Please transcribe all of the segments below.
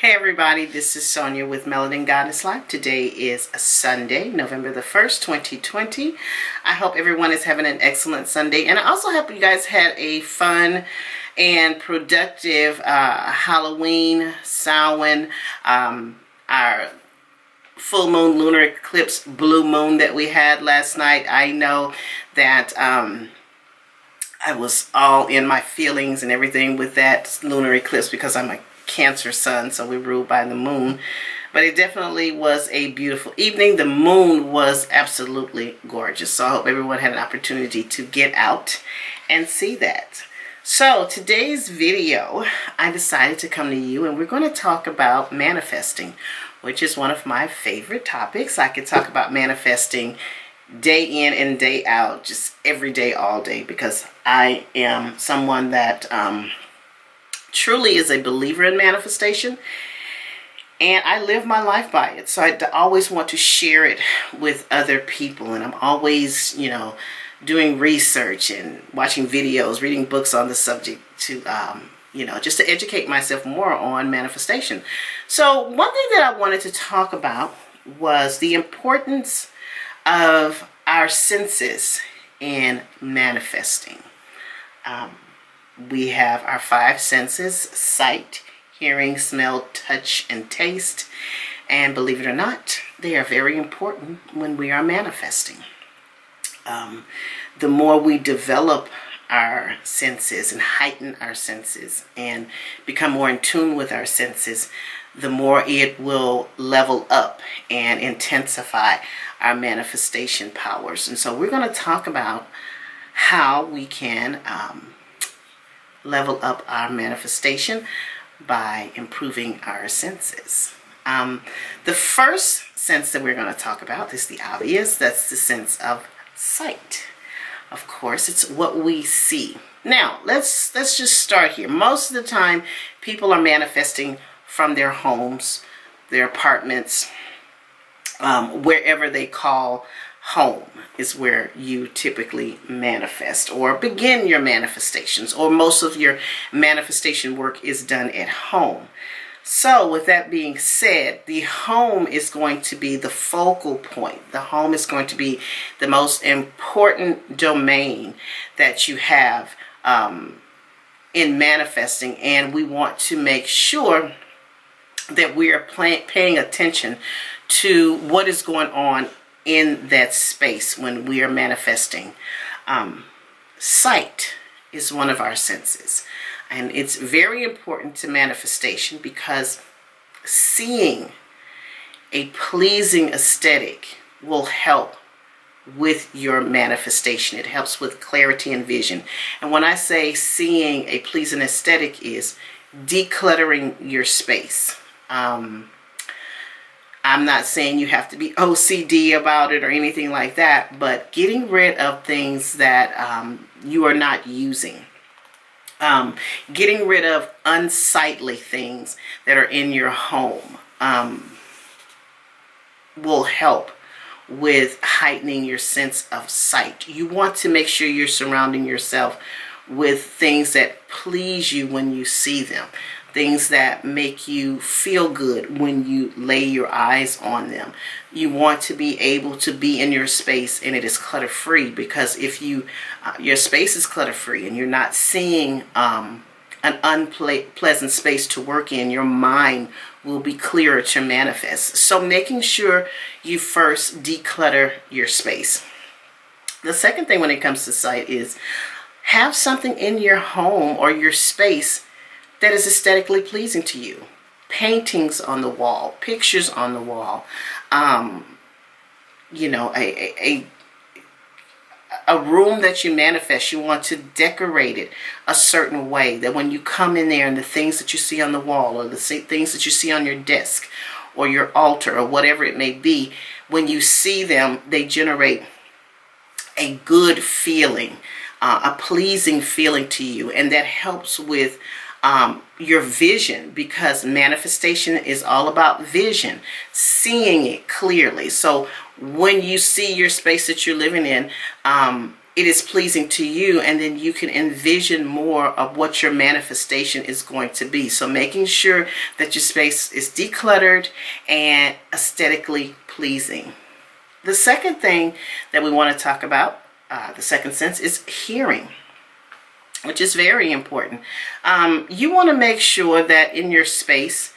Hey everybody, this is Sonia with Melanin Goddess Life. Today is Sunday, November the 1st, 2020. I hope everyone is having an excellent Sunday, and I also hope you guys had a fun and productive Halloween, Samhain, our full moon, lunar eclipse, blue moon that we had last night. I know that I was all in my feelings and everything with that lunar eclipse because I'm a Cancer sun, so we ruled by the moon. But it definitely was a beautiful evening. The moon was absolutely gorgeous, so I hope everyone had an opportunity to get out and see that. So today's video, I decided to come to you and we're going to talk about manifesting, which is one of my favorite topics. I could talk about manifesting day in and day out, just every day, all day, because I am someone that truly is a believer in manifestation, and I live my life by it. So I always want to share it with other people, and I'm always, doing research and watching videos, reading books on the subject to, just to educate myself more on manifestation. So one thing that I wanted to talk about was the importance of our senses in manifesting. We have our five senses: sight, hearing, smell, touch, and taste. And believe it or not, they are very important when we are manifesting. The more we develop our senses and heighten our senses and become more in tune with our senses, the more it will level up and intensify our manifestation powers. And so we're going to talk about how we can level up our manifestation by improving our senses. The first sense that we're going to talk about is the obvious. That's the sense of sight. Of course, it's what we see. Now, let's just start here. Most of the time, people are manifesting from their homes, their apartments, wherever they call home is where you typically manifest or begin your manifestations, or most of your manifestation work is done at home. So with that being said, the home is going to be the focal point. The home is going to be the most important domain that you have in manifesting, and we want to make sure that we are paying attention to what is going on in that space when we are manifesting. Sight is one of our senses, and it's very important to manifestation because seeing a pleasing aesthetic will help with your manifestation. It helps with clarity and vision. And when I say seeing a pleasing aesthetic, is decluttering your space. I'm not saying you have to be OCD about it or anything like that, but getting rid of things that you are not using. Getting rid of unsightly things that are in your home will help with heightening your sense of sight. You want to make sure you're surrounding yourself with things that please you when you see them. Things that make you feel good when you lay your eyes on them. You want to be able to be in your space and it is clutter-free, because if your space is clutter-free and you're not seeing an unpleasant space to work in, your mind will be clearer to manifest. So making sure you first declutter your space. The second thing when it comes to sight is have something in your home or your space that is aesthetically pleasing to you. Paintings on the wall, pictures on the wall, a room that you manifest, you want to decorate it a certain way that when you come in there and the things that you see on the wall or the things that you see on your desk or your altar or whatever it may be, when you see them, they generate a good feeling, a pleasing feeling to you, and that helps with your vision, because manifestation is all about vision, seeing it clearly. So when you see your space that you're living in, it is pleasing to you, and then you can envision more of what your manifestation is going to be. So making sure that your space is decluttered and aesthetically pleasing. The second thing that we want to talk about, the second sense, is hearing, which is very important. You want to make sure that in your space,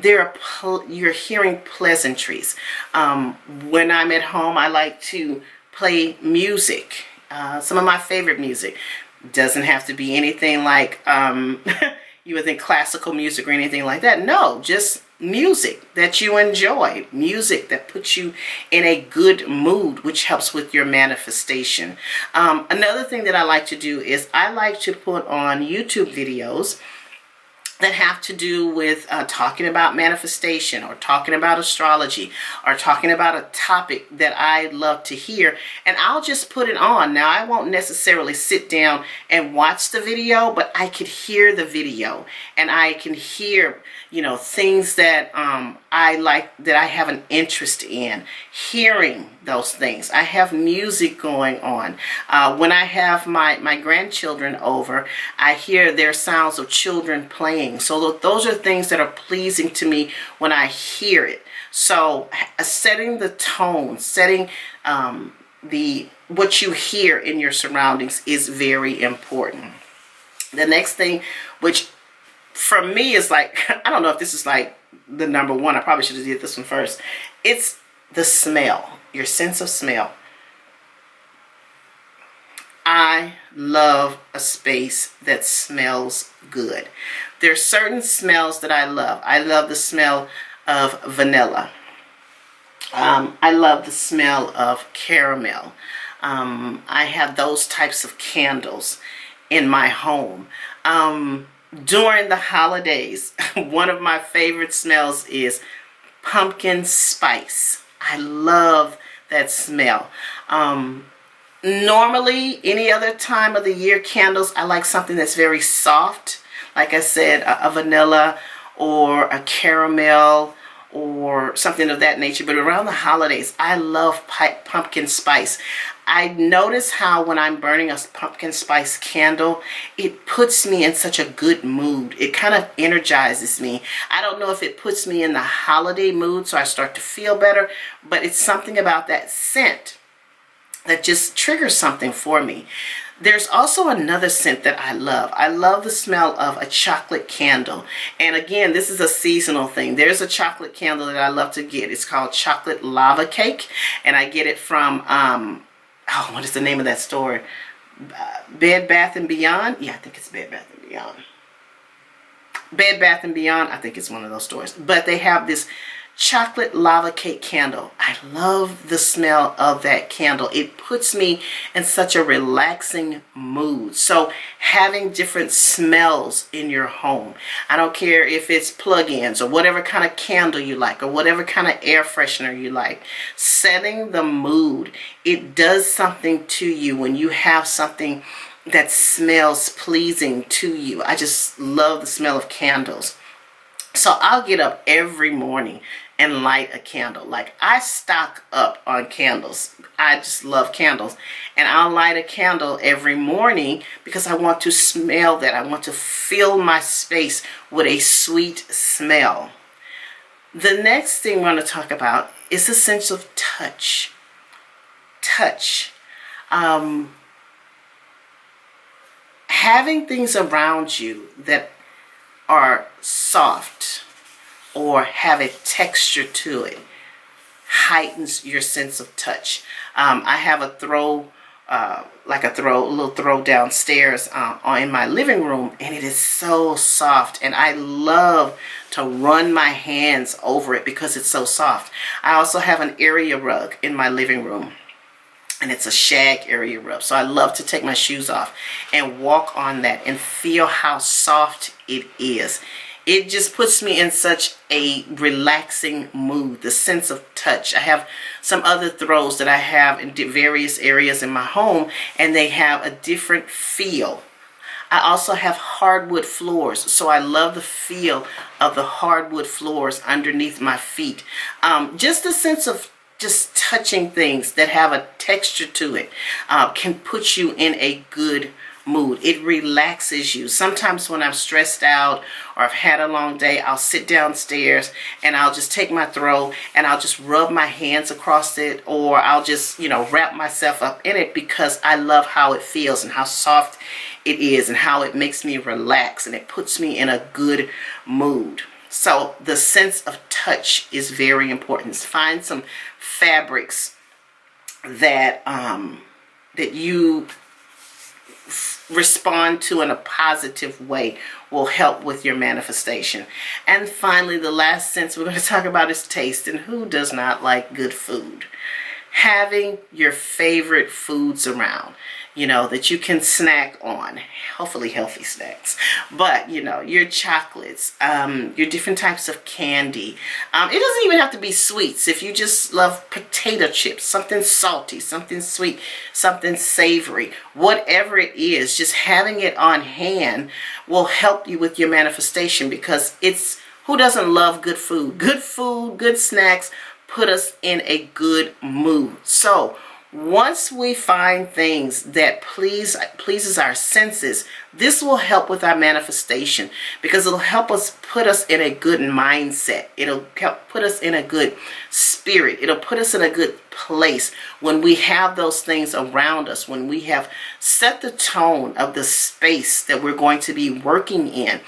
you're hearing pleasantries. When I'm at home, I like to play music. Some of my favorite music. Doesn't have to be anything like you would think classical music or anything like that. No, just music that you enjoy. Music that puts you in a good mood, which helps with your manifestation. Another thing that I like to do is I like to put on YouTube videos that have to do with talking about manifestation, or talking about astrology, or talking about a topic that I love to hear, and I'll just put it on. Now, I won't necessarily sit down and watch the video, but I could hear the video, and I can hear, things that I like, that I have an interest in, hearing those things. I have music going on. When I have my grandchildren over, I hear their sounds of children playing. So those are things that are pleasing to me when I hear it. So setting the tone, setting what you hear in your surroundings is very important. The next thing, which for me is like, I don't know if this is like the number one. I probably should have did this one first. It's the smell, your sense of smell. I love a space that smells good. There are certain smells that I love. I love the smell of vanilla. I love the smell of caramel. I have those types of candles in my home. During the holidays, one of my favorite smells is pumpkin spice. I love that smell. Normally, any other time of the year, candles, I like something that's very soft. Like I said, a vanilla or a caramel or something of that nature. But around the holidays, I love pumpkin spice. I notice how when I'm burning a pumpkin spice candle, it puts me in such a good mood. It kind of energizes me. I don't know if it puts me in the holiday mood so I start to feel better, but it's something about that scent that just triggers something for me. There's also another scent that I love. I love the smell of a chocolate candle. And again, this is a seasonal thing. There's a chocolate candle that I love to get. It's called Chocolate Lava Cake. And I get it from, what is the name of that store? Bed Bath & Beyond? Yeah, I think it's Bed Bath & Beyond. Bed Bath & Beyond, I think it's one of those stores. But they have this chocolate lava cake candle. I love the smell of that candle. It puts me in such a relaxing mood. So having different smells in your home. I don't care if it's plug-ins or whatever kind of candle you like or whatever kind of air freshener you like. Setting the mood. It does something to you when you have something that smells pleasing to you. I just love the smell of candles. So I'll get up every morning and light a candle. Like, I stock up on candles. I just love candles. And I'll light a candle every morning because I want to smell that. I want to fill my space with a sweet smell. The next thing we're going to talk about is the sense of touch. Touch. Having things around you that are soft or have a texture to it heightens your sense of touch. I have a little throw downstairs in my living room, and it is so soft, and I love to run my hands over it because it's so soft. I also have an area rug in my living room, and it's a shag area rug. So I love to take my shoes off and walk on that and feel how soft it is. It just puts me in such a relaxing mood, the sense of touch. I have some other throws that I have in various areas in my home, and they have a different feel. I also have hardwood floors, so I love the feel of the hardwood floors underneath my feet. Just a sense of just touching things that have a texture to it can put you in a good mood. It relaxes you. Sometimes when I'm stressed out or I've had a long day, I'll sit downstairs and I'll just take my throw and I'll just rub my hands across it, or I'll just, wrap myself up in it, because I love how it feels and how soft it is and how it makes me relax and it puts me in a good mood. So the sense of touch is very important. Find some fabrics that you respond to in a positive way will help with your manifestation. And finally, the last sense we're going to talk about is taste. And who does not like good food? Having your favorite foods around, that you can snack on, hopefully healthy snacks, but your chocolates, your different types of candy. It doesn't even have to be sweets. If you just love potato chips, something salty, something sweet, something savory, whatever it is, just having it on hand will help you with your manifestation, because who doesn't love good food? Good food, good snacks put us in a good mood. So once we find things that pleases our senses, this will help with our manifestation, because it'll help us put us in a good mindset. It'll help put us in a good spirit. It'll put us in a good place when we have those things around us, when we have set the tone of the space that we're going to be working in.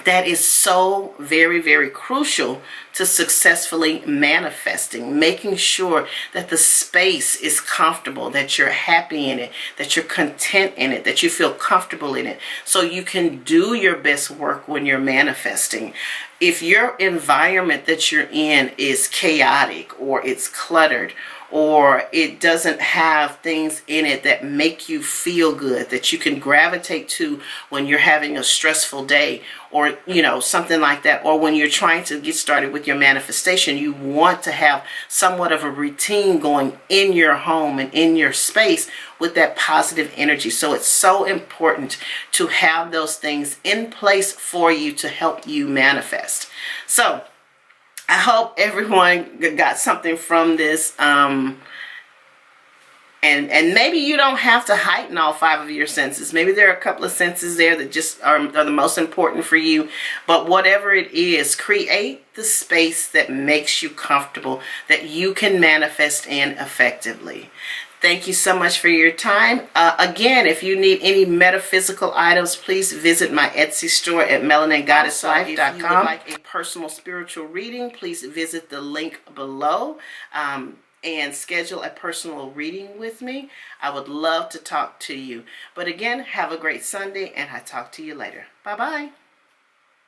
That is so very, very crucial to successfully manifesting, making sure that the space is comfortable, that you're happy in it, that you're content in it, that you feel comfortable in it, so you can do your best work when you're manifesting. If your environment that you're in is chaotic, or it's cluttered, or it doesn't have things in it that make you feel good, that you can gravitate to when you're having a stressful day, or something like that, or when you're trying to get started with your manifestation, you want to have somewhat of a routine going in your home and in your space with that positive energy. So it's so important to have those things in place for you to help you manifest. So I hope everyone got something from this. And maybe you don't have to heighten all 5 of your senses. Maybe there are a couple of senses there that just are the most important for you. But whatever it is, create the space that makes you comfortable, that you can manifest in effectively. Thank you so much for your time. Again, if you need any metaphysical items, please visit my Etsy store at melaningoddesslife.com. If you would like a personal spiritual reading, please visit the link below and schedule a personal reading with me. I would love to talk to you. But again, have a great Sunday, and I'll talk to you later. Bye-bye.